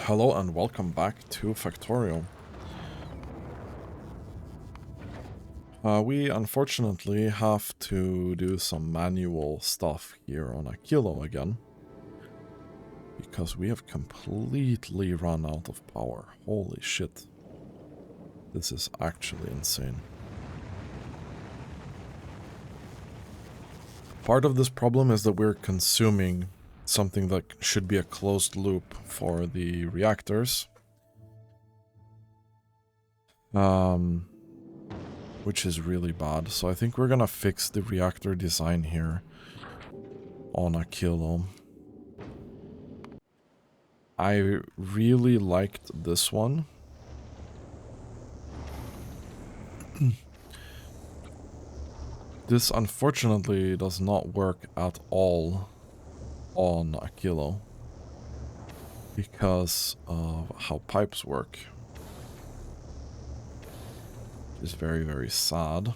Hello and welcome back to Factorio. We unfortunately have to do some manual stuff here on Aquilo again, because we have completely run out of power. Holy shit. This is actually insane. Part of this problem is that we're consuming something that should be a closed loop for the reactors. Which is really bad. So I think we're gonna fix the reactor design here on Aquilo. I really liked this one. This unfortunately does not work at all on Aquilo because of how pipes work. It's very, very sad.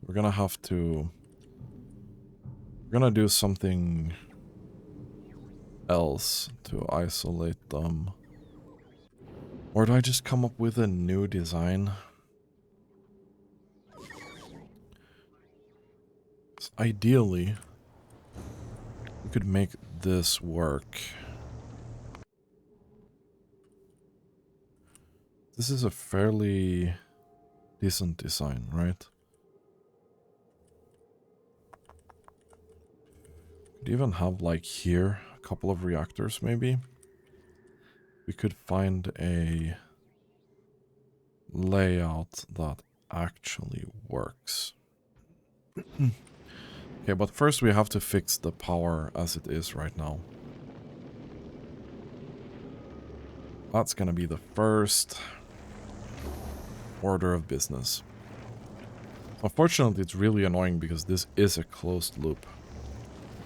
We're gonna have to... We're gonna do something else to isolate them. Or do I just come up with a new design? So ideally, we could make this work. This is a fairly decent design, right? Could even have, like, here, a couple of reactors, maybe? We could find a layout that actually works. Okay, but first we have to fix the power as it is right now. That's gonna be the first order of business. Unfortunately, it's really annoying because this is a closed loop.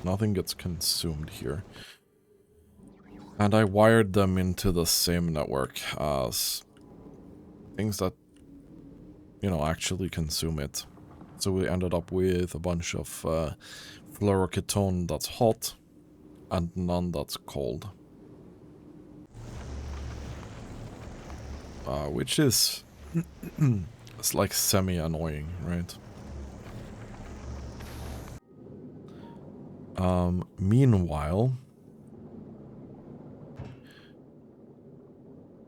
Nothing gets consumed here. And I wired them into the same network as things that, you know, actually consume it. So we ended up with a bunch of fluoroketone that's hot and none that's cold. Which is... it's like semi-annoying, right? Meanwhile,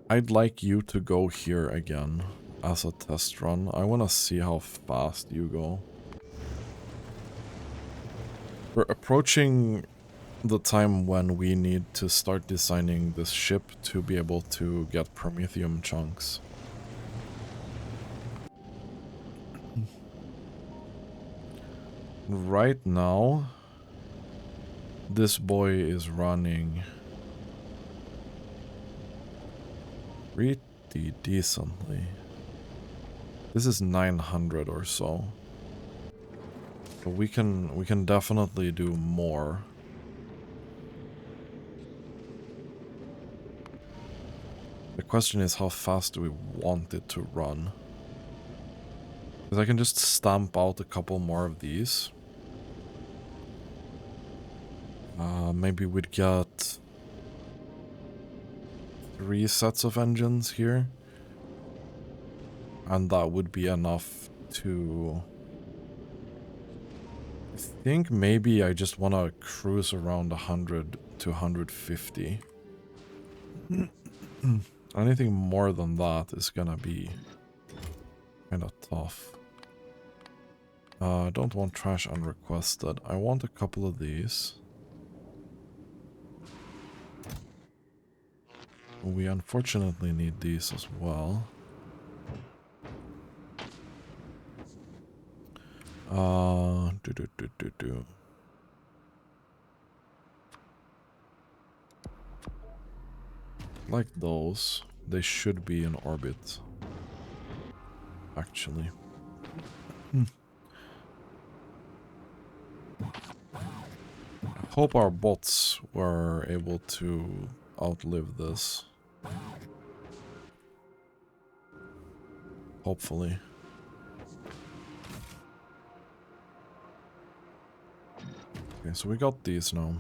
I'd like you to go here again as a test run. I want to see how fast you go. We're approaching the time when we need to start designing this ship to be able to get Promethium chunks. Right now, this boy is running pretty decently. This is 900 or so. But we can definitely do more. The question is, how fast do we want it to run? Because I can just stamp out a couple more of these. Maybe we'd get 3 sets of engines here. And that would be enough to... I think maybe I just want to cruise around 100 to 150. Anything more than that is gonna be kind of tough. I don't want trash unrequested. I want a couple of these. We unfortunately need these as well. Like those, they should be in orbit. Actually. I hope our bots were able to outlive this. Hopefully. Okay, so we got these now.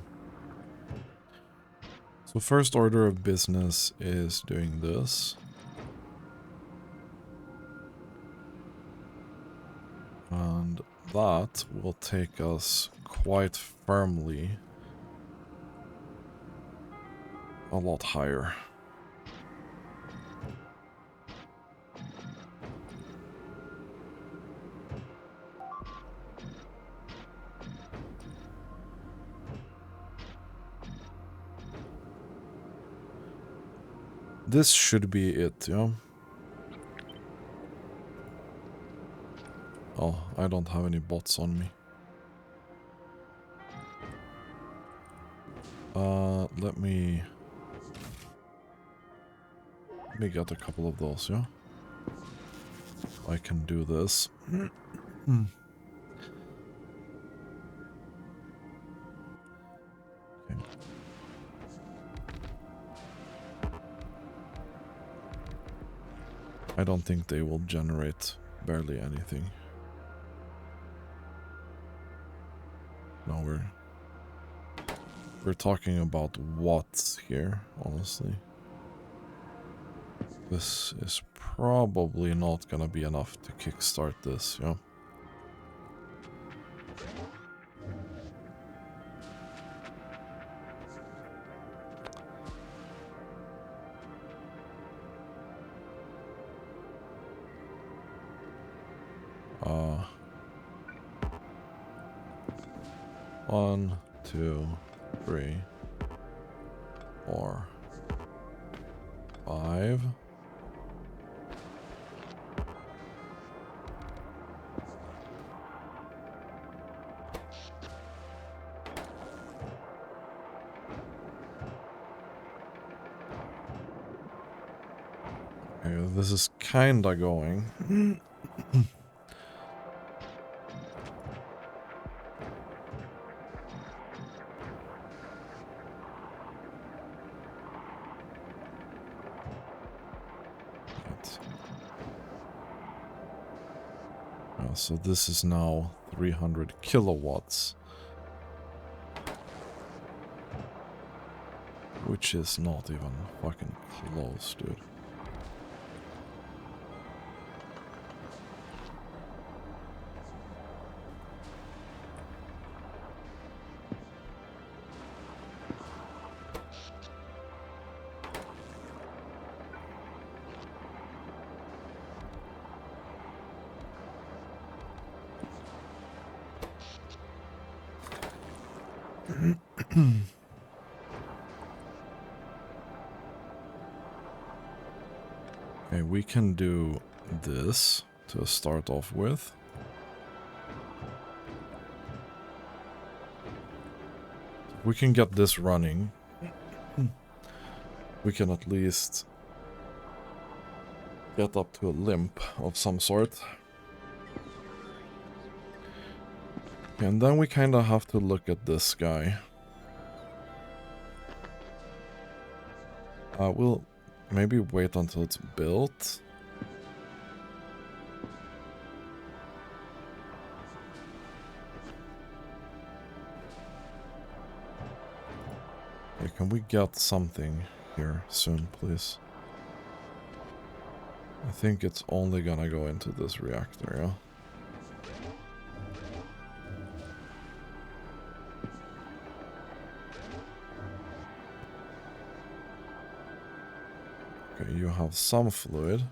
So first order of business is doing this. And that will take us quite firmly a lot higher. This should be it, yeah? Oh, I don't have any bots on me. Let me get a couple of those, yeah? I can do this. Okay. I don't think they will generate barely anything. No, we're talking about watts here, honestly. This is probably not gonna be enough to kickstart this, yeah? One, 2, 3, 4, 5. Okay, this is kinda going. So this is now 300 kilowatts. Which is not even fucking close, dude. Okay, we can do this to start off with. If we can get this running, we can at least get up to a limp of some sort. And then we kind of have to look at this guy. We'll maybe wait until it's built. Okay, can we get something here soon, please? I think it's only gonna go into this reactor, yeah? Okay, you have some fluid.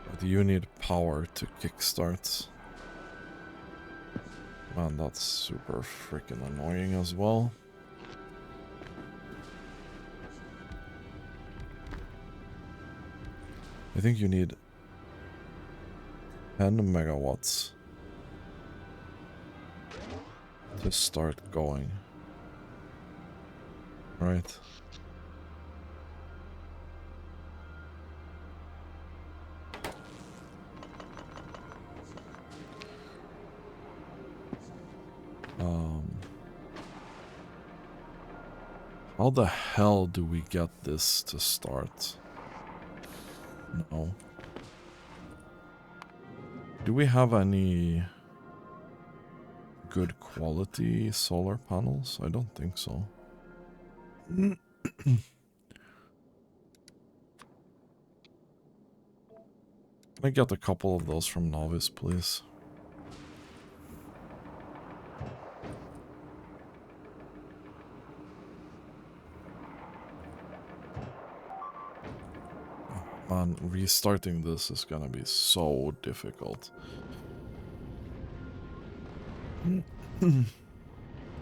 But you need power to kickstart. Man, that's super freaking annoying as well. I think you need 10 megawatts to start going. Right. How the hell do we get this to start? No. Do we have any good quality solar panels? I don't think so. Can I get a couple of those from Novice, please? Man, restarting this is gonna be so difficult.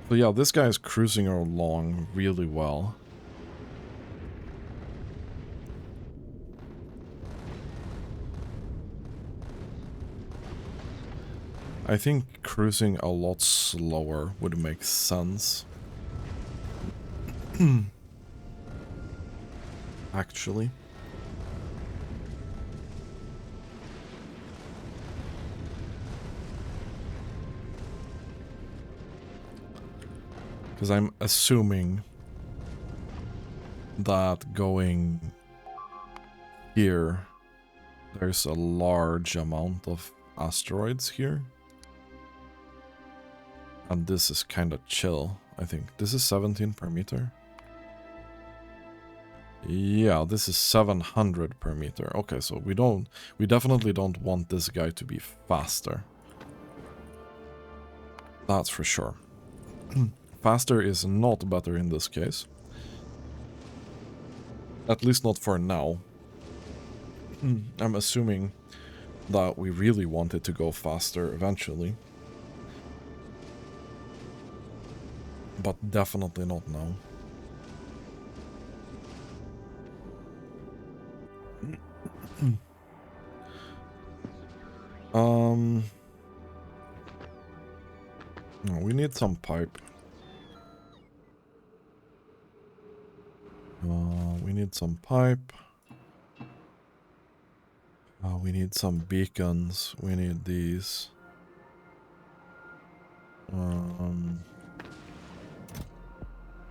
So yeah, this guy is cruising along really well. I think cruising a lot slower would make sense. Actually. Because I'm assuming that going here, there's a large amount of asteroids here. And this is kind of chill, I think. This is 17 per meter. Yeah, this is 700 per meter. Okay, so we definitely don't want this guy to be faster. That's for sure. Faster is not better in this case. At least not for now. I'm assuming that we really want it to go faster eventually. But definitely not now. No, we need some pipe. We need some pipe. We need some beacons. We need these.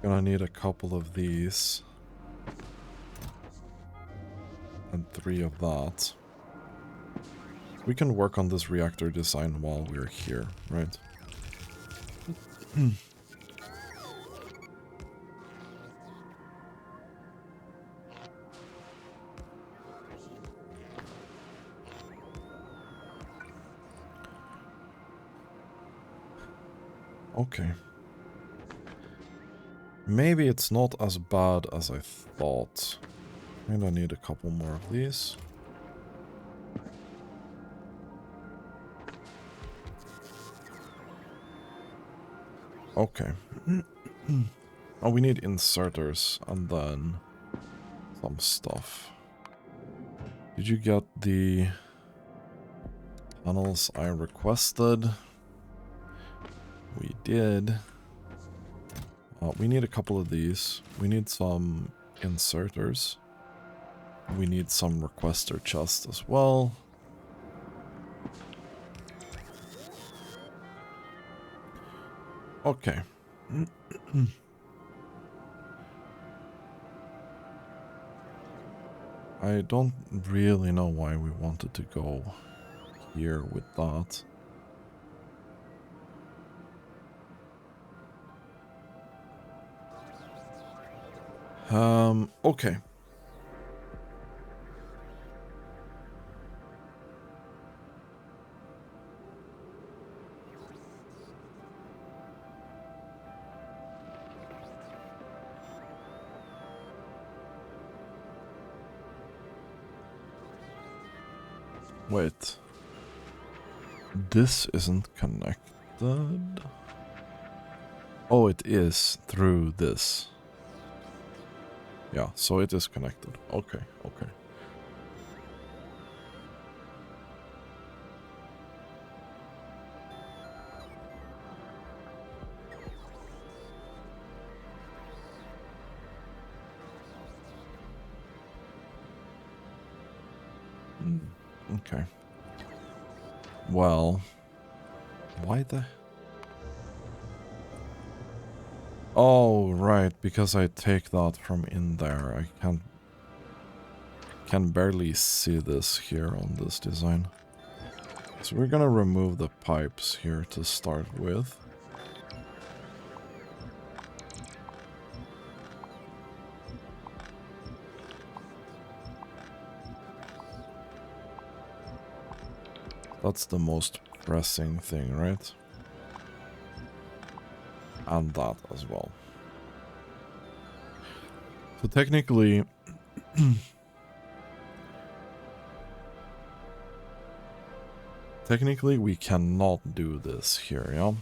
Gonna need a couple of these. And 3 of that. We can work on this reactor design while we're here, right? Okay. Maybe it's not as bad as I thought. And I need a couple more of these. Okay. Oh, we need inserters and then some stuff. Did you get the panels I requested? We did. We need a couple of these. We need some inserters. We need some requester chests as well. Okay. I don't really know why we wanted to go here with that. Okay. Wait. This isn't connected? Oh, it is through this. Yeah, so it is connected. Okay, okay. Okay. Well, why the... Oh, right, because I take that from in there. I can barely see this here on this design. So we're gonna remove the pipes here to start with. That's the most pressing thing, right? And that as well. So technically... technically, we cannot do this here, yeah?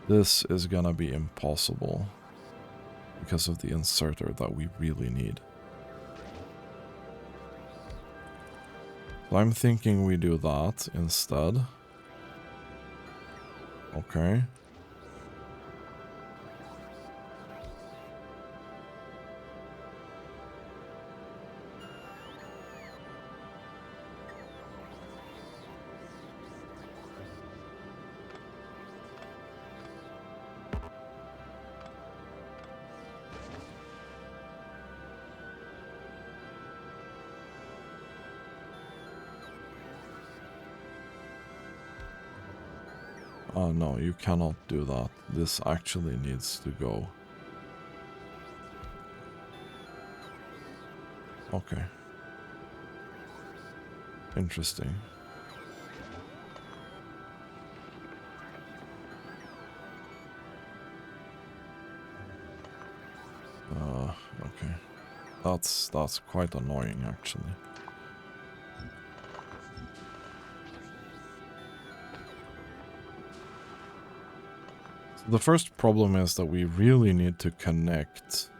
This is gonna be impossible because of the inserter that we really need. So I'm thinking we do that instead. Okay. Oh no, you cannot do that. This actually needs to go. Okay. Interesting. Okay. That's quite annoying, actually. So the first problem is that we really need to connect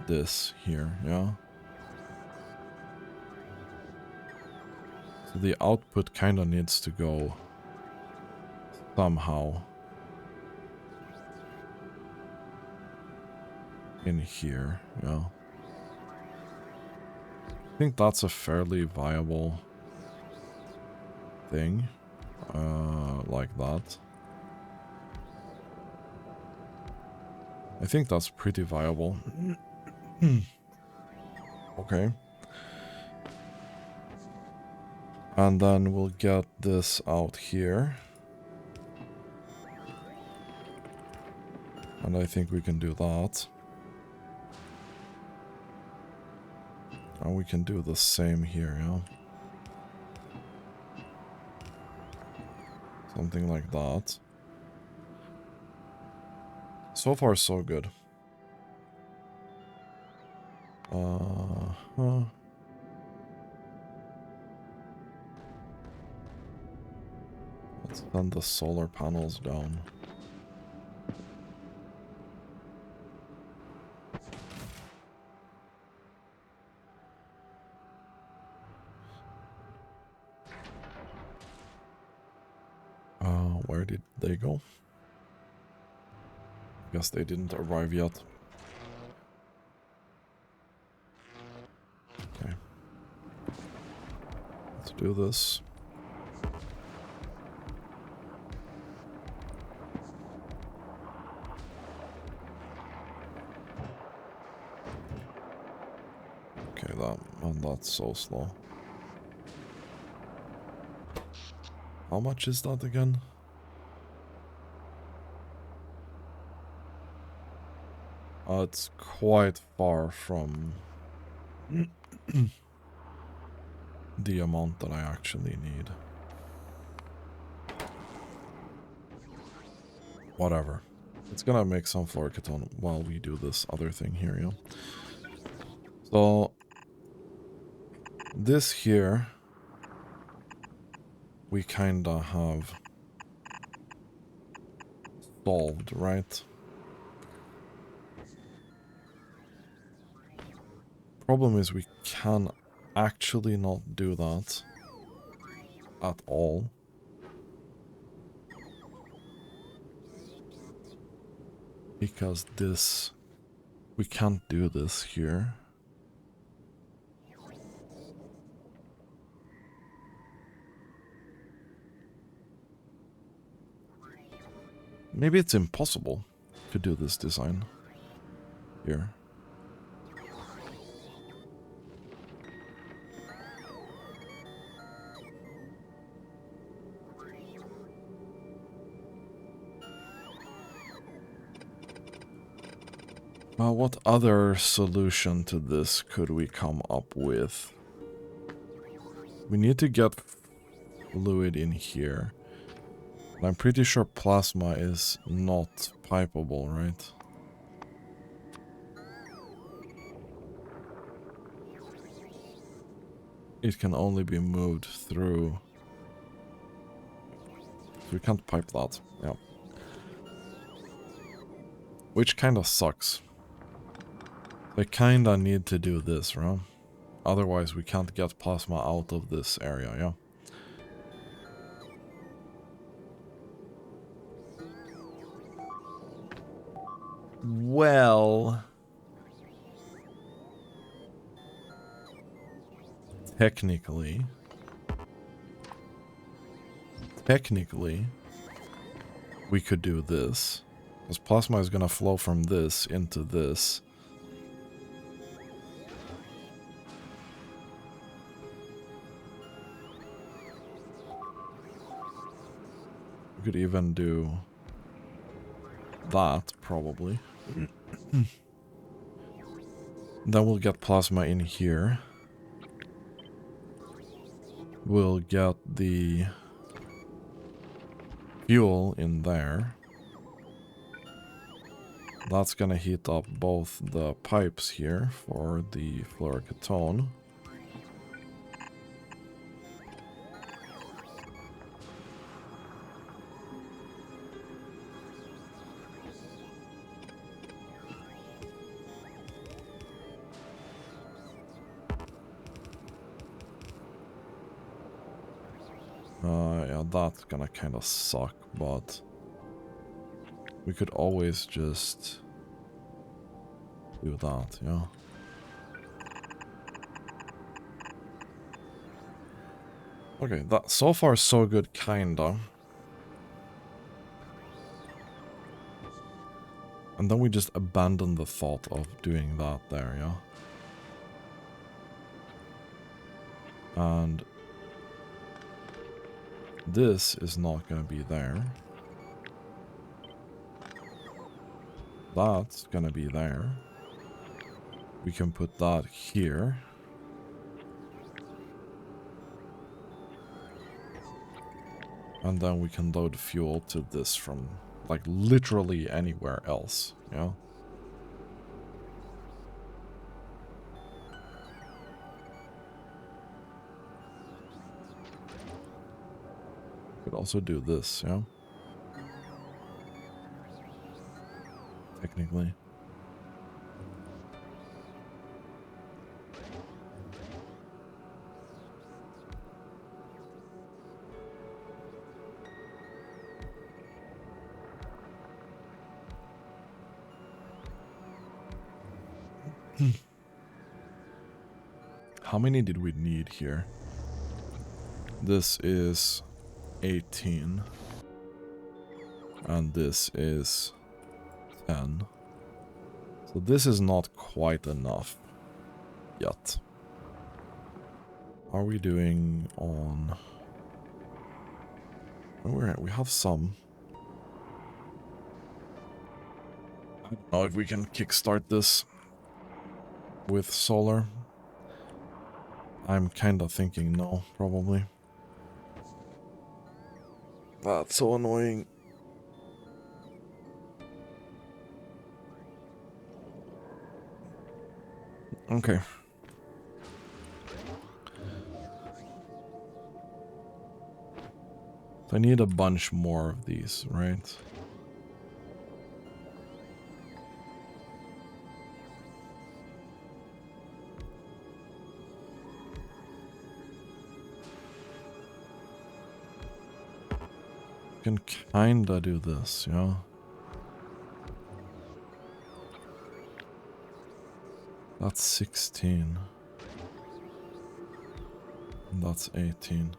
this here, yeah? So the output kind of needs to go somehow in here, yeah? I think that's a fairly viable thing, like that. I think that's pretty viable. Okay. And then we'll get this out here. And I think we can do that. And we can do the same here, yeah? Something like that. So far, so good. Let's send the solar panels down. Where did they go? Guess they didn't arrive yet. Okay. Let's do this. Okay, that's so slow. How much is that again? It's quite far from the amount that I actually need. Whatever. It's gonna make some Florcaton while we do this other thing here, yeah? So, this here, we kinda have solved, right? Problem is we can actually not do that at all. Because this, we can't do this here. Maybe it's impossible to do this design here. Well, what other solution to this could we come up with? We need to get fluid in here. But I'm pretty sure plasma is not pipeable, right? It can only be moved through. So we can't pipe that. Yeah. Which kind of sucks. They kind of need to do this, right? Otherwise we can't get plasma out of this area, yeah? Well... Technically, we could do this. Because plasma is gonna flow from this into this. We could even do that, probably. Then we'll get plasma in here. We'll get the fuel in there. That's gonna heat up both the pipes here for the fluorocatone. Yeah, that's gonna kind of suck, but we could always just do that, yeah. Okay, that so far so good, kinda. And then we just abandon the thought of doing that there, yeah. And this is not gonna be there. That's gonna be there. We can put that here. And then we can load fuel to this from, like, literally anywhere else, yeah? Could also do this, yeah? Technically. How many did we need here? This is 18. And this is 10. So this is not quite enough yet. Are we doing on... We have some. I don't know if we can kickstart this with solar. I'm kind of thinking no, probably. That's so annoying. Okay. I need a bunch more of these, right? Can kinda do this, yeah. That's 16. And that's 18.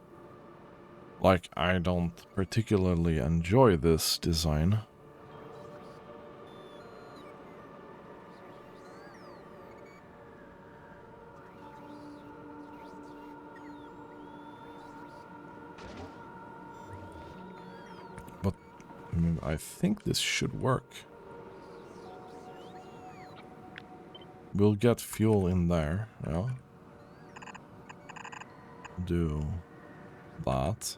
Like, I don't particularly enjoy this design. But I think this should work. we'll get fuel in there, yeah. Do that.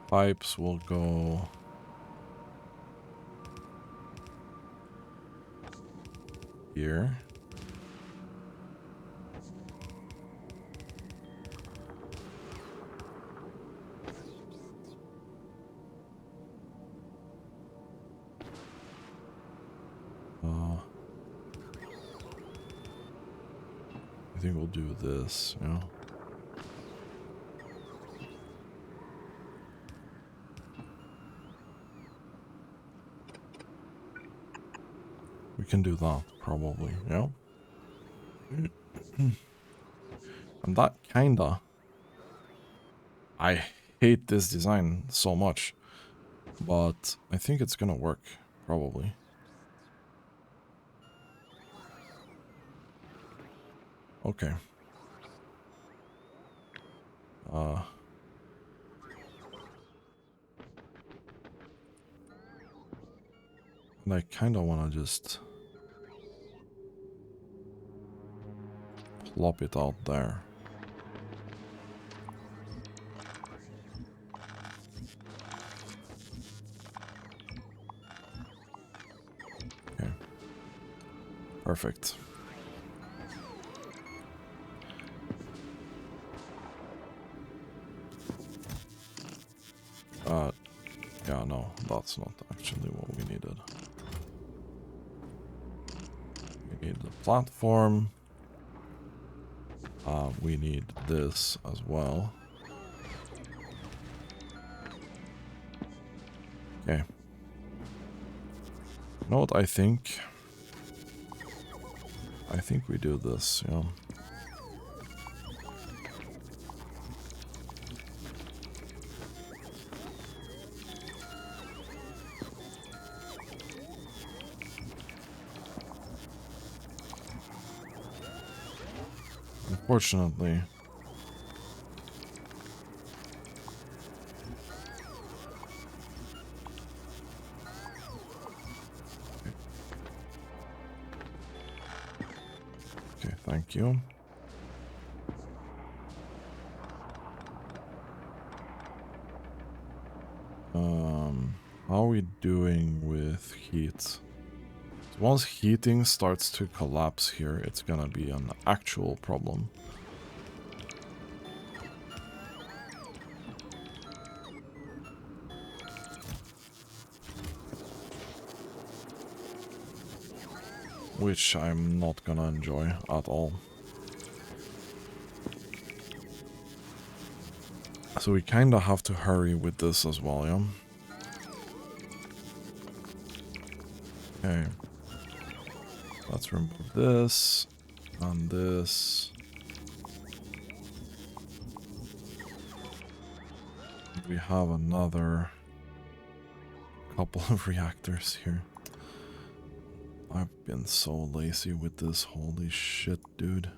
Pipes will go here. I think we'll do this, yeah. We can do that, probably, yeah. And that kinda... I hate this design so much, but I think it's gonna work, probably. Okay. And I kinda wanna just... plop it out there. Okay. Perfect. Yeah, no, that's not actually what we needed. We need the platform. We need this as well. Okay. You know what I think? I think we do this, yeah. Unfortunately. Okay, thank you. How are we doing with heat? So once heating starts to collapse here, it's gonna be an actual problem. Which I'm not gonna enjoy at all. So we kinda have to hurry with this as well, yeah? Okay. Let's remove this and this. We have another couple of reactors here. I've been so lazy with this, holy shit, dude.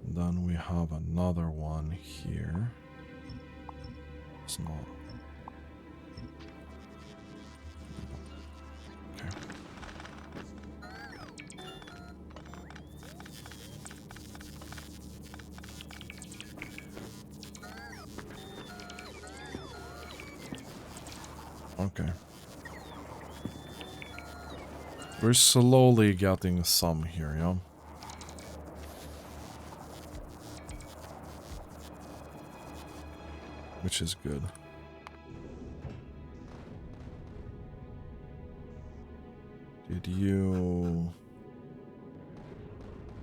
Then we have another one here. It's not. Okay. Okay. We're slowly getting some here, yeah? Which is good. Did you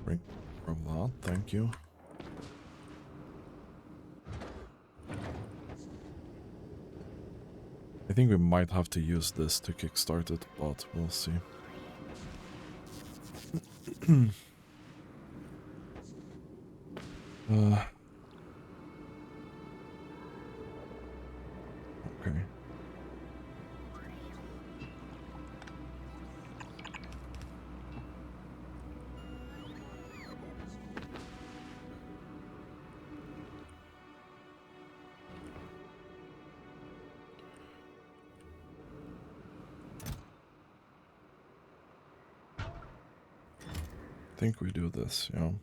bring from that? Thank you. I think we might have to use this to kickstart it, but we'll see. Okay. think we do this, you know.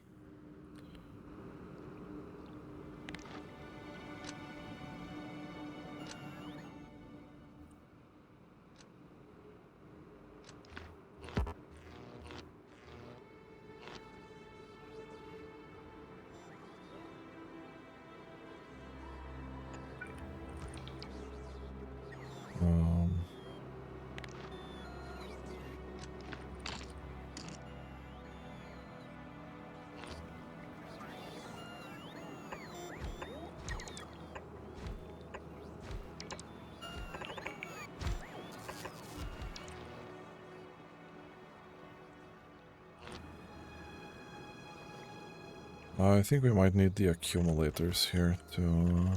I think we might need the accumulators here to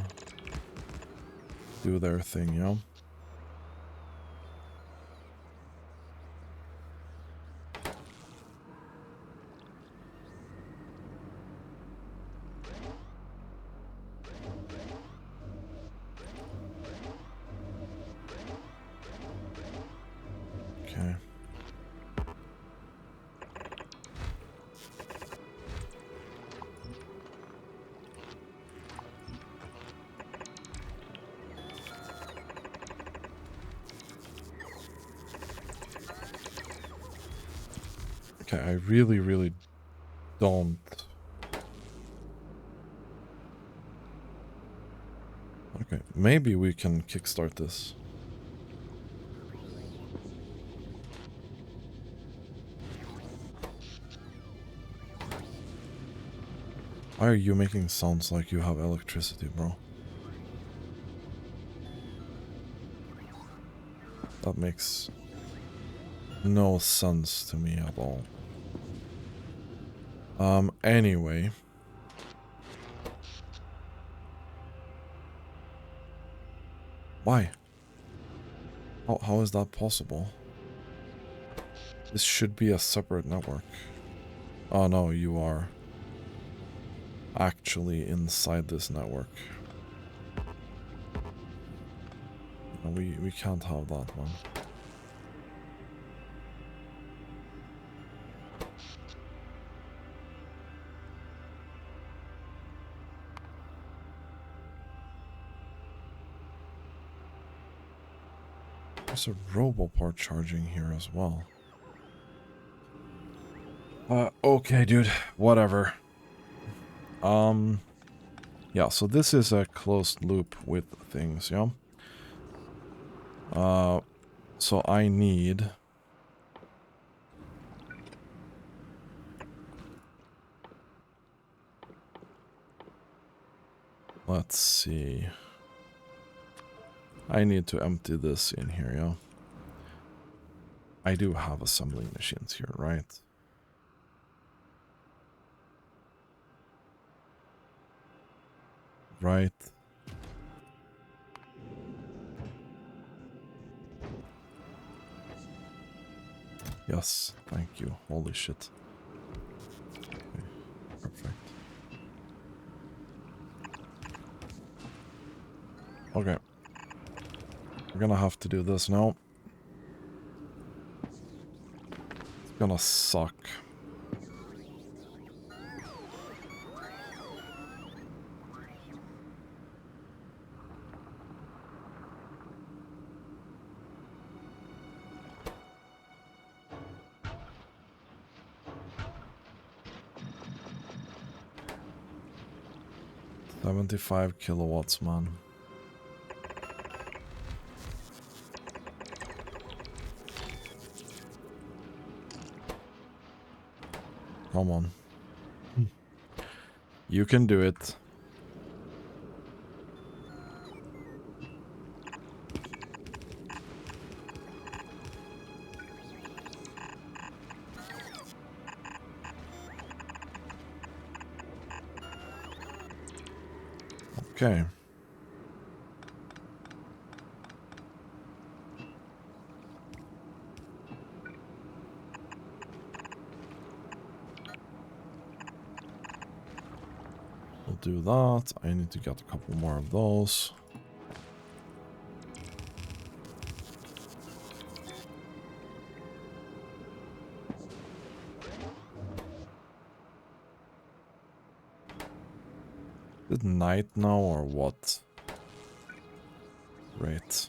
do their thing, yeah? Okay. Okay, I really don't. Okay, maybe we can kickstart this. Why are you making sounds like you have electricity, bro? That makes no sense to me at all. Anyway. Why? How is that possible? This should be a separate network. Oh no, you are actually inside this network. No, we can't have that one. There's a roboport charging here as well. Okay, dude. Whatever. Yeah, so this is a closed loop with things, yeah? So I need... Let's see. I need to empty this in here, yeah? I do have assembling machines here, right? Right. Yes, thank you. Holy shit. Okay, perfect. Okay. We're gonna have to do this now. It's gonna suck. $75 kilowatts, man. Come on. You can do it. Okay. We'll do that. I need to get a couple more of those. it night now or what? Right.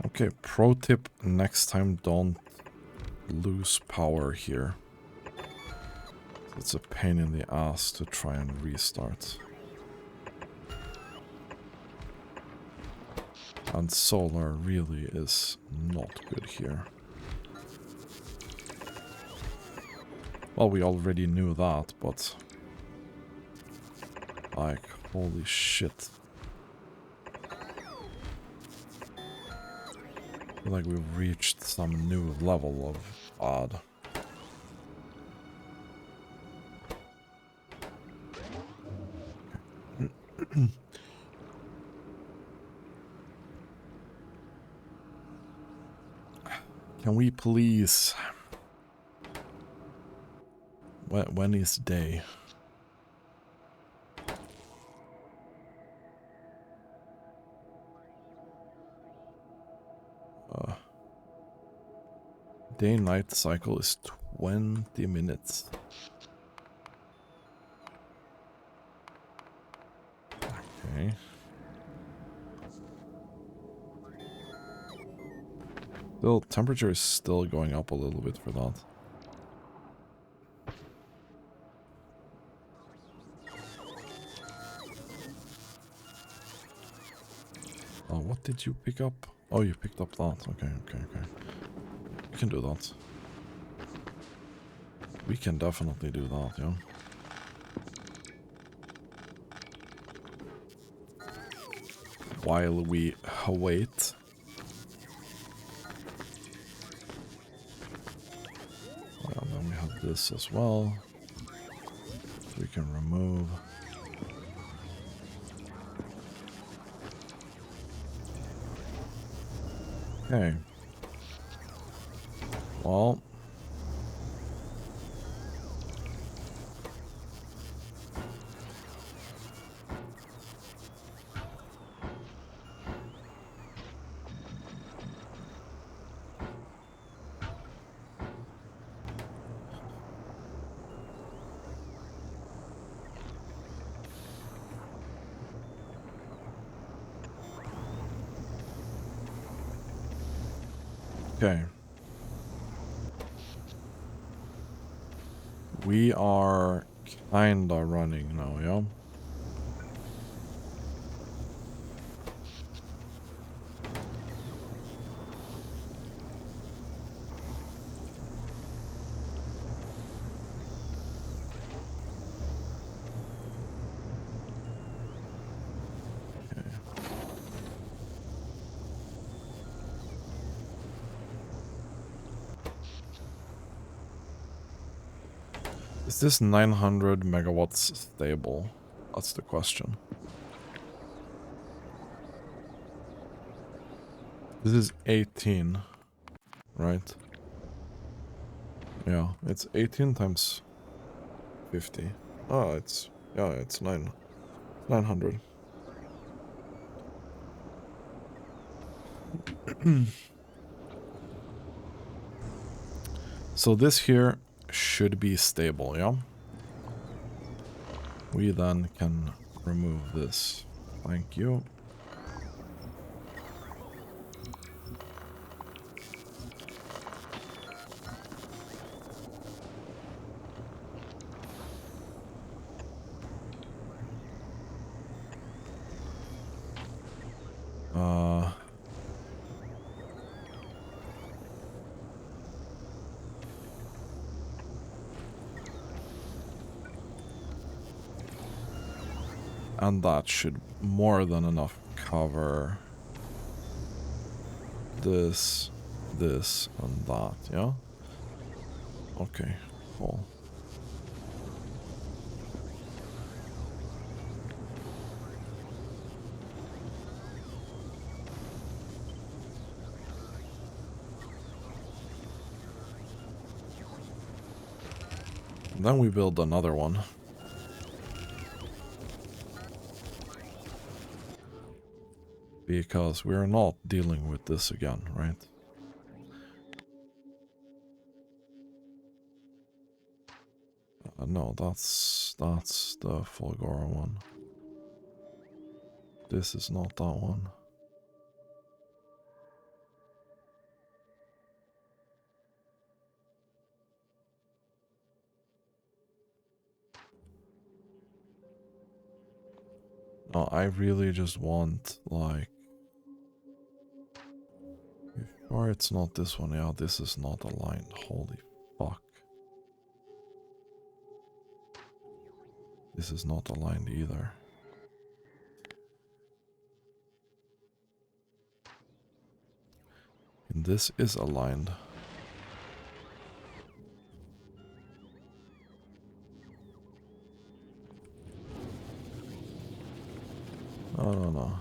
Okay, pro tip, next time don't lose power here. It's a pain in the ass to try and restart. And solar really is not good here. Well, we already knew that, but... like, holy shit. I feel like we've reached some new level of odd. Can we please... When is day? Day-night cycle is 20 minutes. Okay. Still, temperature is still going up a little bit for that. Oh, what did you pick up? Oh, you picked up that. Okay. We can do that. We can definitely do that, yeah. While we wait. And then we have this as well. We can remove. Okay. Well. Okay. We are kinda running now, yeah? Is this 900 megawatts stable? That's the question. This is 18, right? Yeah, it's 18 times 50. Oh, it's 900. So this here should be stable, yeah? We then can remove this. Thank you. And that should more than enough cover this, this, and that, yeah? Okay, cool. then we build another one. Because we're not dealing with this again, right? No, that's the Fulgora one. This is not that one. No, I really just want, like... Or it's not this one. Yeah, this is not aligned. Holy fuck. This is not aligned either. And this is aligned. No, no, no.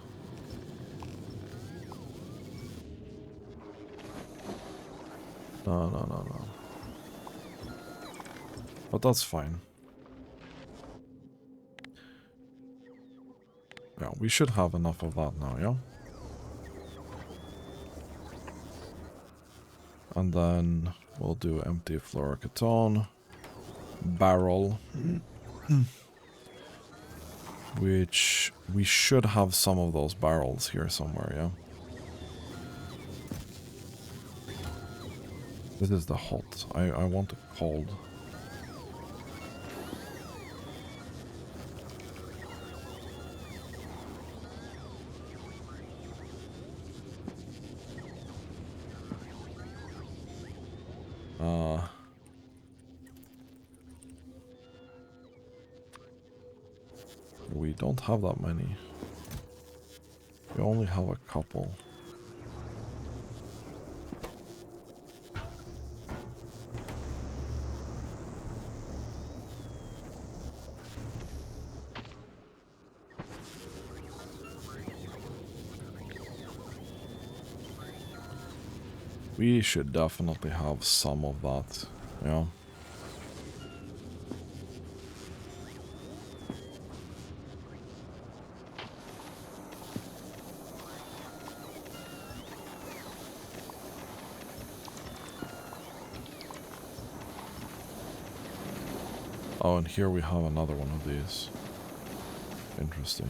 No, no, no, no. But that's fine. Yeah, we should have enough of that now, yeah? And then we'll do empty fluorocatone barrel. Which we should have some of those barrels here somewhere, yeah? This is the hot. I want it cold. We don't have that many. We only have a couple. We should definitely have some of that, yeah. Oh, and here we have another one of these. Interesting.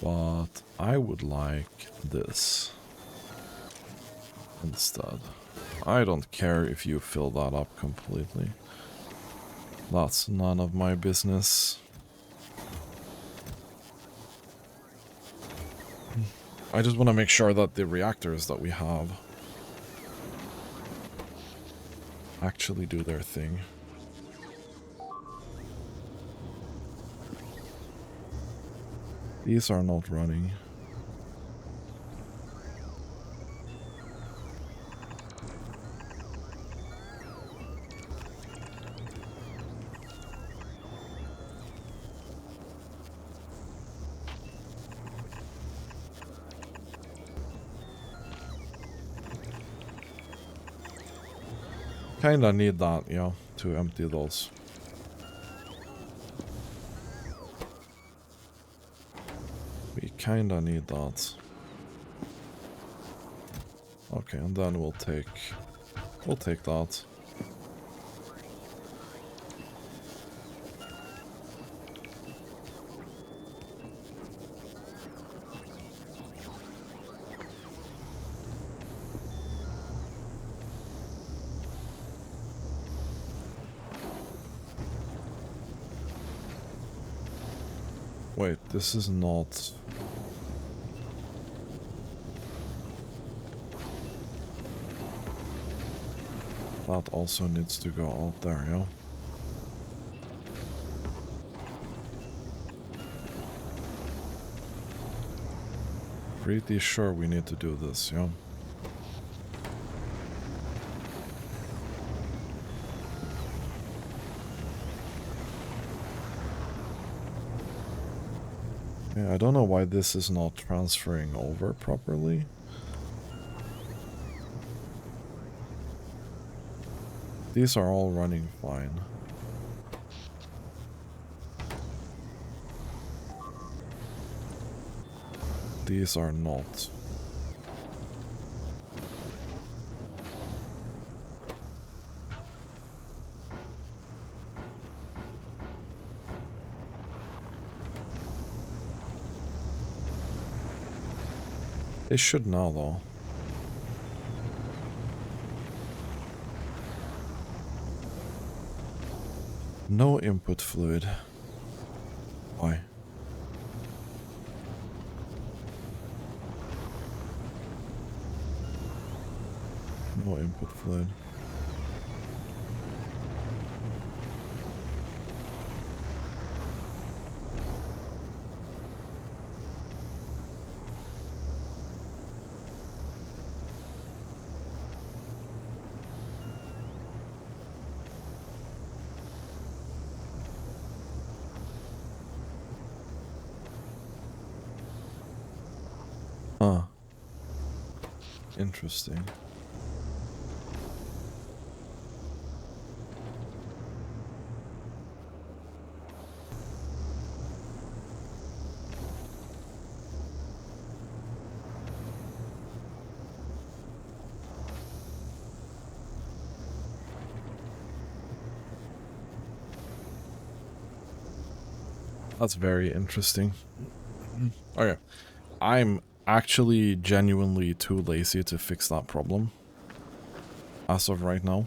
But I would like this instead. I don't care if you fill that up completely. That's none of my business. I just want to make sure that the reactors that we have actually do their thing. These are not running. Kinda need that, yeah, to empty those. We kinda need that. Okay, and then we'll take that. Wait, this is not... That also needs to go out there, yeah? Pretty sure we need to do this, yeah? Okay, I don't know why this is not transferring over properly. These are all running fine. These are not. They should now, though. No input fluid. Why? No input fluid. Huh. Interesting. That's very interesting. Okay. I'm actually genuinely too lazy to fix that problem. As of right now.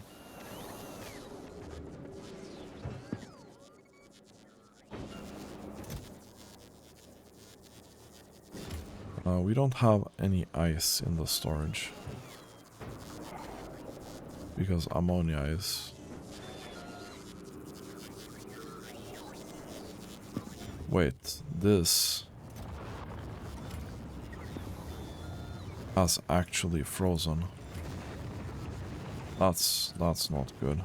We don't have any ice in the storage. Because ammonia is... Wait, this... has actually frozen. That's not good.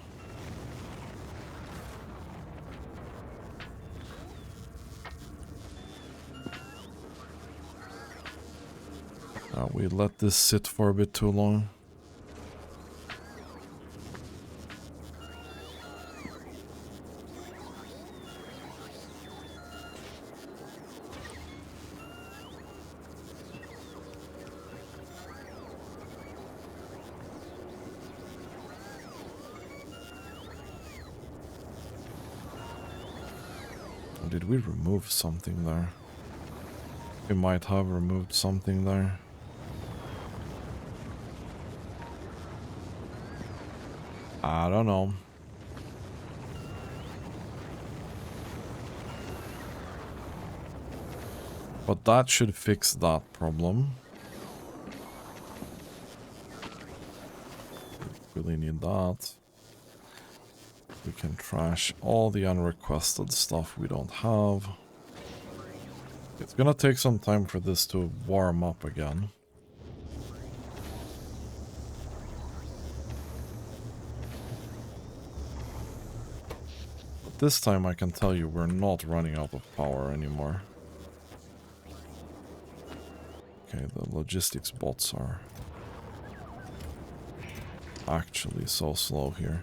We let this sit for a bit too long. Did we remove something there? We might have removed something there. I don't know. But that should fix that problem. Really need that. We can trash all the unrequested stuff we don't have. It's gonna take some time for this to warm up again. But this time I can tell you we're not running out of power anymore. Okay, the logistics bots are actually so slow here.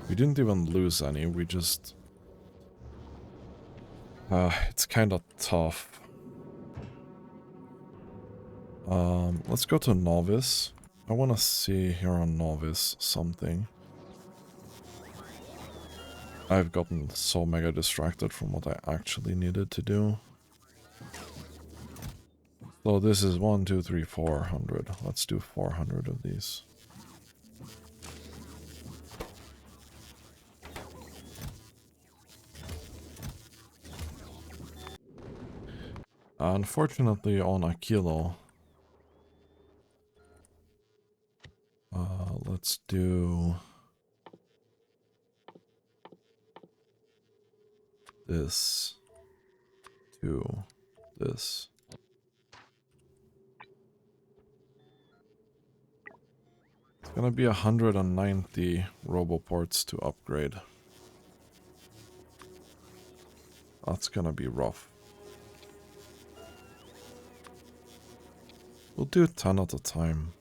We didn't even lose any, we just... it's kind of tough. Let's go to Novice. I want to see here on Novice something. I've gotten so mega distracted from what I actually needed to do. So this is 1, 2, 3, 400. Let's do 400 of these. Unfortunately on Aquilo, let's do this to this. Gonna be 190 roboports to upgrade. That's gonna be rough. We'll do 10 at a time.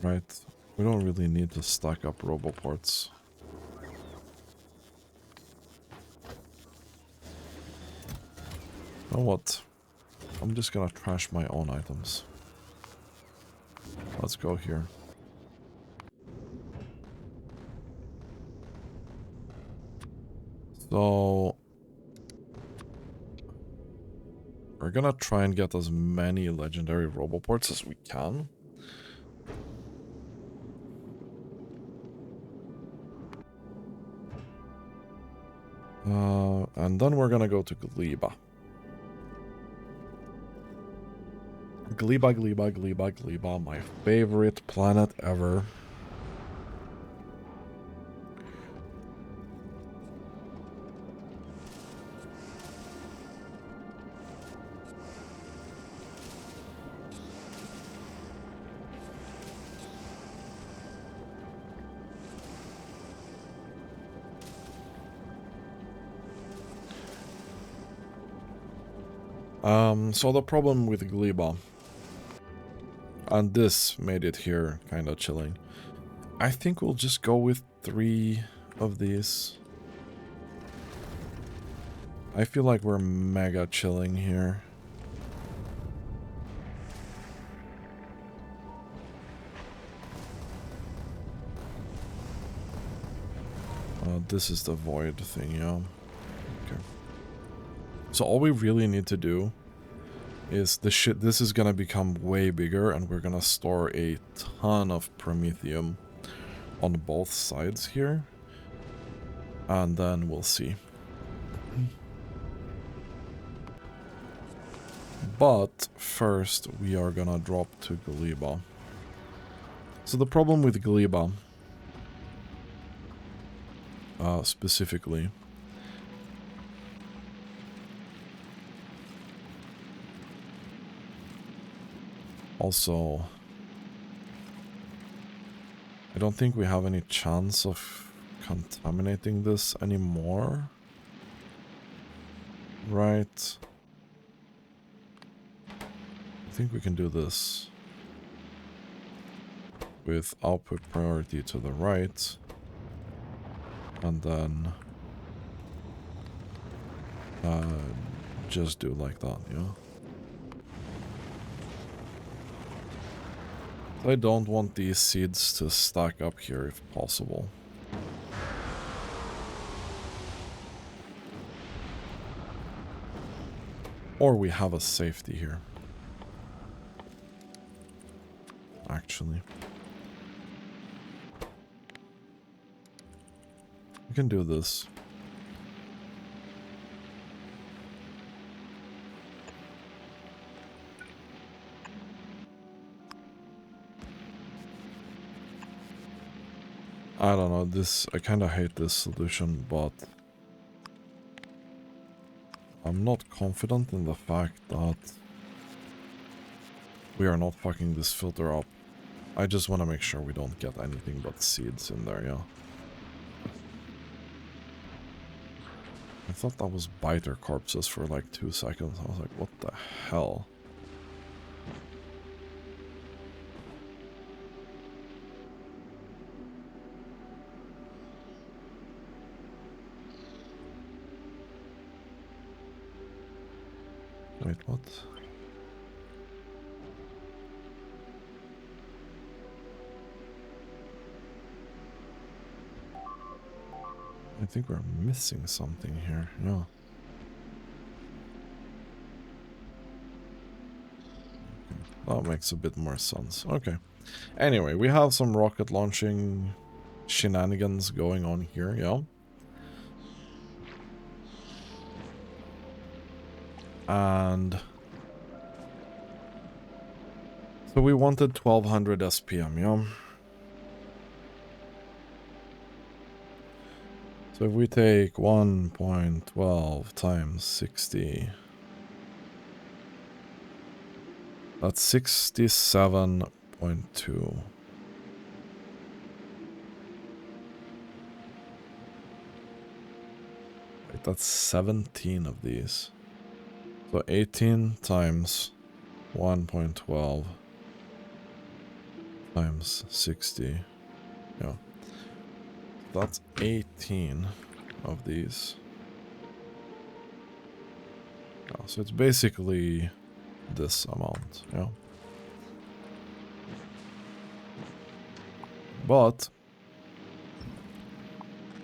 Right? We don't really need to stack up roboports. You know what? I'm just gonna trash my own items. Let's go here. So we're gonna try and get as many legendary roboports as we can. And then we're gonna go to Gleba. Gleba, my favorite planet ever. So the problem with Gleba, and this made it here kind of chilling. I think we'll just go with 3 of these. I feel like we're mega chilling here. This is the void thing, yeah. Okay. So all we really need to do is this is gonna become way bigger, and we're gonna store a ton of Promethium on both sides here. And then we'll see. But first, we are gonna drop to Gleba. So the problem with Gleba, specifically, also, I don't think we have any chance of contaminating this anymore. Right. I think we can do this with output priority to the right. And then just do like that, yeah. I don't want these seeds to stack up here if possible. Or we have a safety here. Actually. We can do this. I don't know, I kind of hate this solution, but I'm not confident in the fact that we are not fucking this filter up. I just want to make sure we don't get anything but seeds in there, yeah. I thought that was biter corpses for like 2 seconds. I was like, what the hell? Wait, what? I think we're missing something here, yeah. Okay. That makes a bit more sense. Okay. Anyway, we have some rocket launching shenanigans going on here, yeah. And so we wanted 1200 SPM, yeah. So if we take 1.12 times 60, that's 67.2. That's 17 of these. So 18 times 1.12 times 60. Yeah. That's 18 of these. Yeah, so it's basically this amount, yeah. But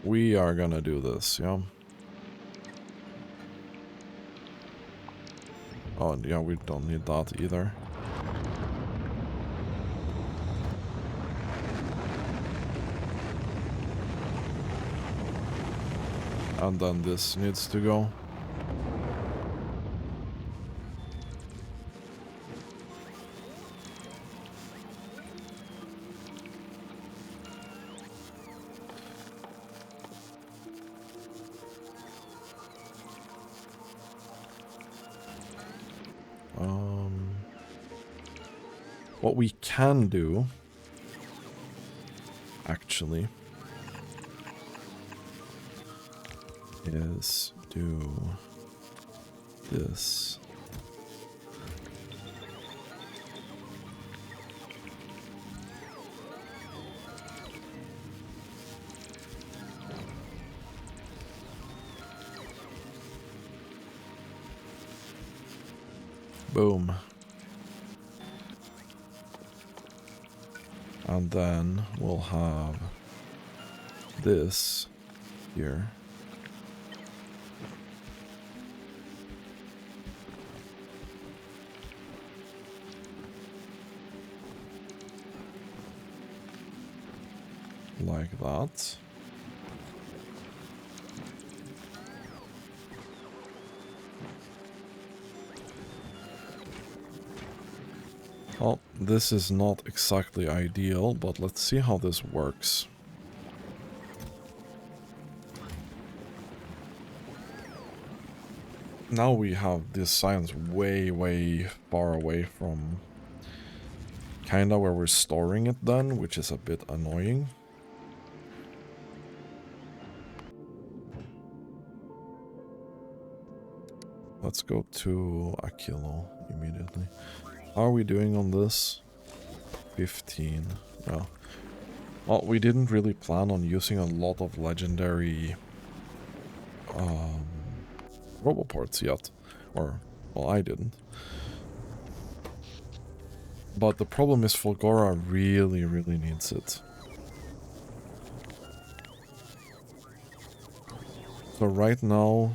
we are gonna do this, yeah. Oh, yeah, we don't need that either. And then this needs to go. What we can do, actually, is do this. Boom. And then we'll have this here. Like that. Well, this is not exactly ideal, but let's see how this works. Now we have this science way, way far away from kinda where we're storing it then, which is a bit annoying. Let's go to Aquilo immediately. How are we doing on this? 15. Yeah. Well, we didn't really plan on using a lot of legendary roboports yet. Or, well, I didn't. But the problem is Fulgora really, really needs it. So right now...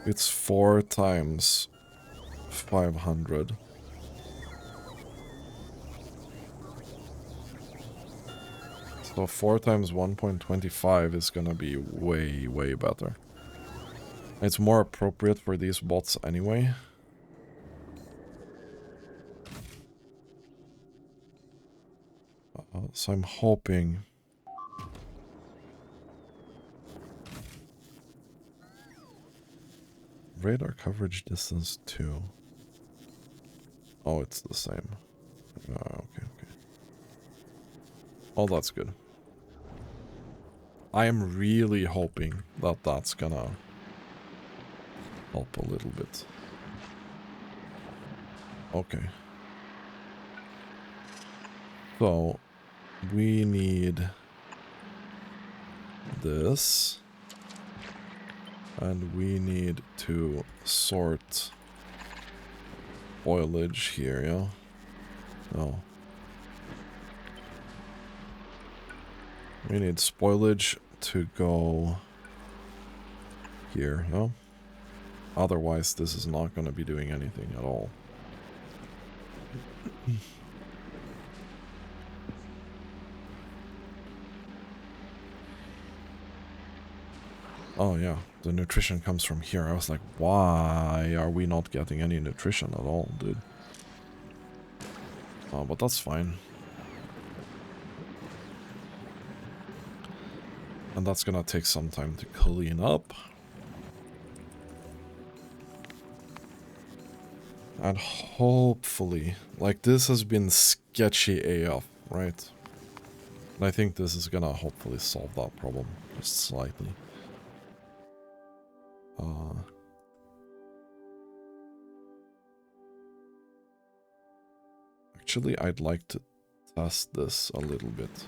it's 4 times 500. So 4 times 1.25 is gonna be way, way better. It's more appropriate for these bots anyway. So I'm hoping... radar coverage distance 2. Oh, it's the same. Okay. Oh, that's good. I am really hoping that that's gonna help a little bit. Okay. So, we need this. And we need to sort oilage here, yeah? No. We need spoilage to go here, yeah? Otherwise, this is not going to be doing anything at all. Oh yeah, the nutrition comes from here. I was like, why are we not getting any nutrition at all, dude? Oh, but that's fine. And that's gonna take some time to clean up. And hopefully, like, this has been sketchy AF, right? And I think this is gonna hopefully solve that problem just slightly. Actually, I'd like to test this a little bit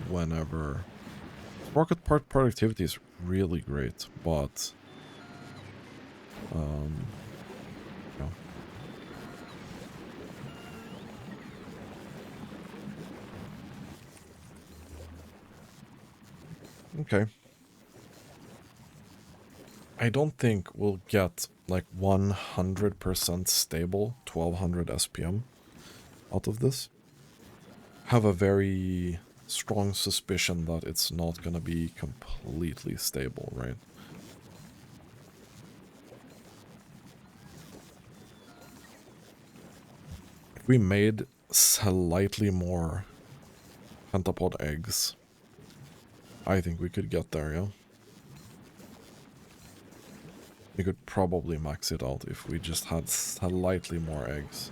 whenever... Rocket part productivity is really great, but... yeah. Okay. I don't think we'll get like 100% stable 1200 SPM out of this. Have a very strong suspicion that it's not gonna be completely stable, right? If we made slightly more pentapod eggs, I think we could get there, yeah? We could probably max it out if we just had slightly more eggs.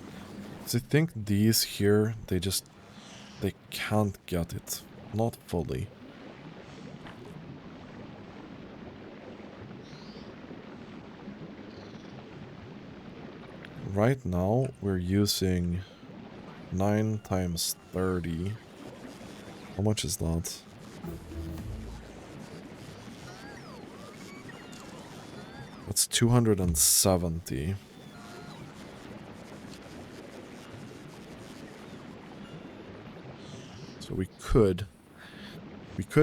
So I think these here, they can't get it. Not fully. Right now, we're using 9 times 30. How much is that? That's 270. So we could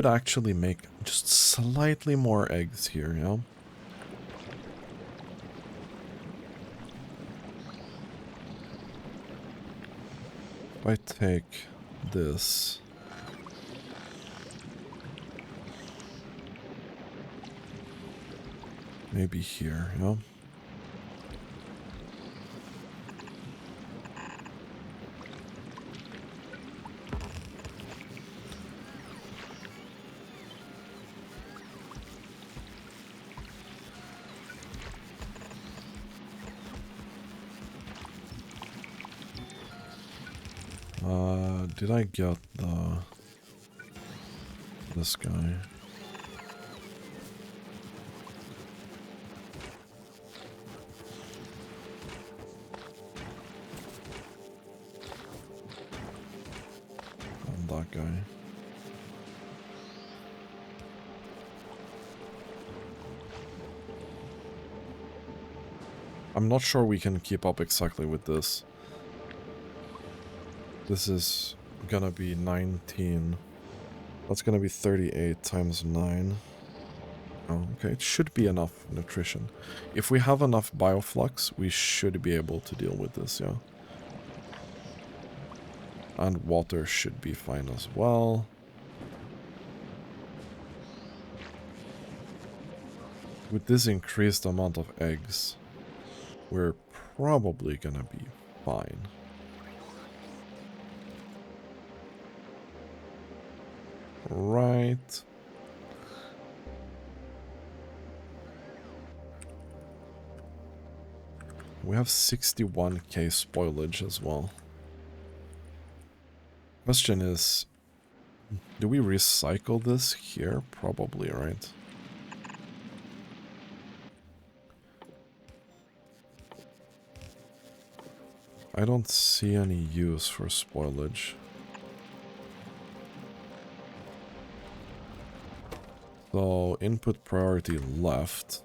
actually make just slightly more eggs here, yeah? If I take this... maybe here, yeah? Did I get this guy? And that guy. I'm not sure we can keep up exactly with this. This is gonna be 19. That's gonna be 38 times 9. Oh, okay, it should be enough nutrition. If we have enough bioflux, we should be able to deal with this, yeah. And water should be fine as well. With this increased amount of eggs, we're probably gonna be fine. Right. We have 61k spoilage as well. Question is, do we recycle this here? Probably, right? I don't see any use for spoilage. So, input priority left.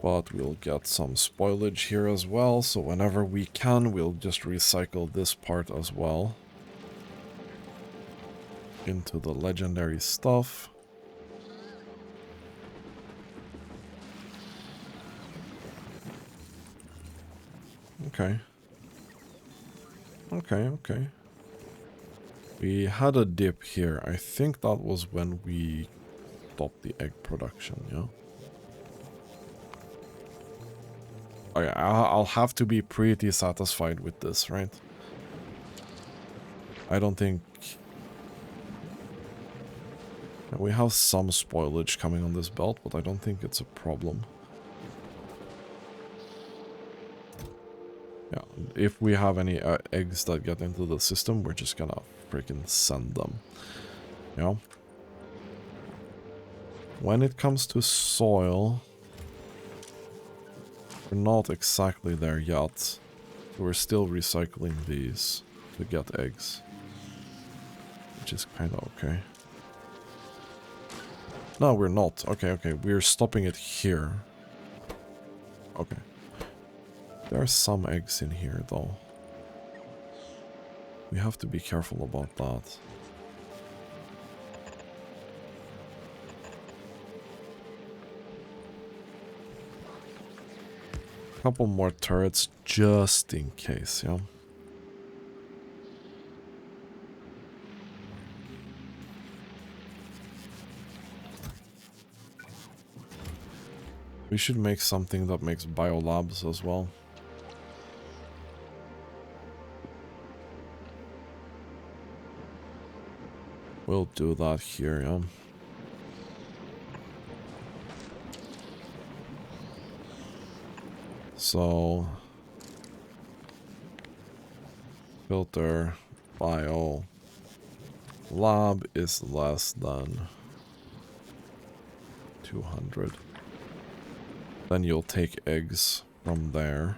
But we'll get some spoilage here as well, so whenever we can, we'll just recycle this part as well into the legendary stuff. Okay. Okay. We had a dip here. I think that was when we stopped the egg production, yeah? Okay, I'll have to be pretty satisfied with this, right? I don't think... We have some spoilage coming on this belt, but I don't think it's a problem. if we have any eggs that get into the system, we're just gonna freaking send them. You know? When it comes to soil, we're not exactly there yet. So we're still recycling these to get eggs, which is kind of okay. No, we're not. Okay, okay. We're stopping it here. Okay. There are some eggs in here, though. We have to be careful about that. Couple more turrets just in case, yeah. We should make something that makes biolabs as well. We'll do that here, yeah. So, filter bio lab is less than 200. Then you'll take eggs from there.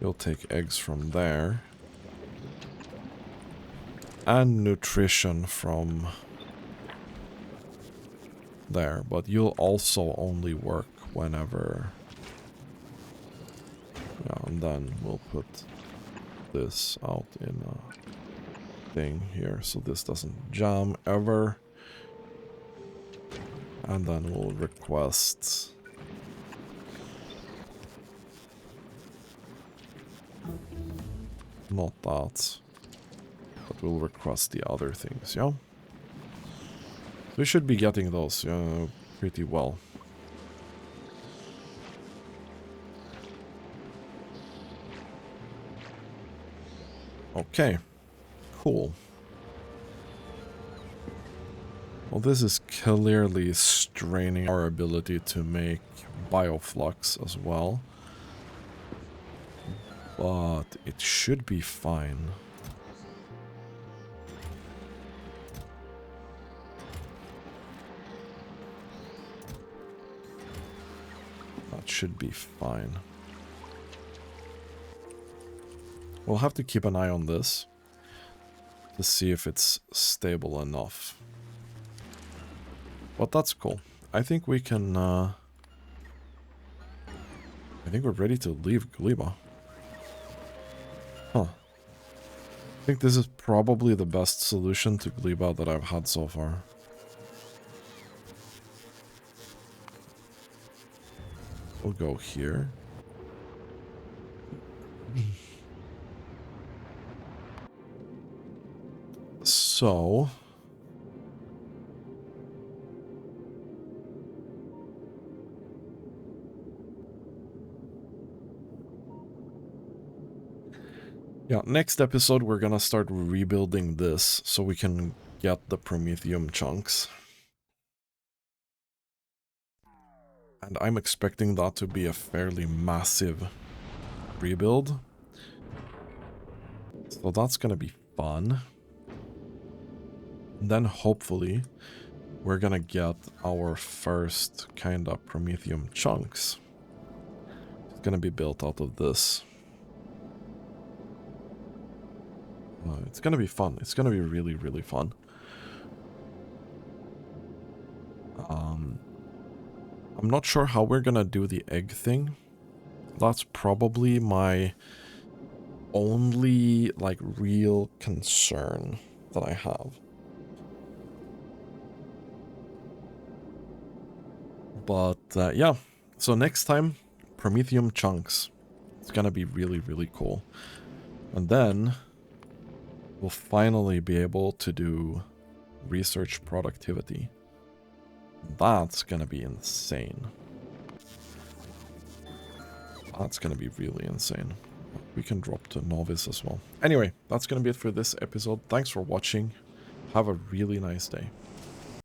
You'll take eggs from there. And nutrition from there. But you'll also only work whenever... Yeah, and then we'll put this out in a thing here so this doesn't jam ever. And then we'll request... Not that. But we'll request the other things, yeah? We should be getting those pretty well. Okay. Cool. Well, this is clearly straining our ability to make bioflux as well. But it should be fine. That should be fine. We'll have to keep an eye on this to see if it's stable enough. But that's cool. I think we can... I think we're ready to leave Gleba. Huh. I think this is probably the best solution to Gleba that I've had so far. We'll go here. So... Yeah, next episode we're gonna start rebuilding this so we can get the Promethium chunks. And I'm expecting that to be a fairly massive rebuild. So that's gonna be fun. And then hopefully we're gonna get our first kind of Promethium chunks. It's gonna be built out of this. It's gonna be fun. It's gonna be really, really fun. I'm not sure how we're gonna do the egg thing. That's probably my only, like, real concern that I have. But, yeah. So next time, Promethium chunks. It's gonna be really, really cool. And then... we'll finally be able to do research productivity. That's gonna be insane. That's gonna be really insane. We can drop to novice as well. Anyway, that's gonna be it for this episode. Thanks for watching. Have a really nice day.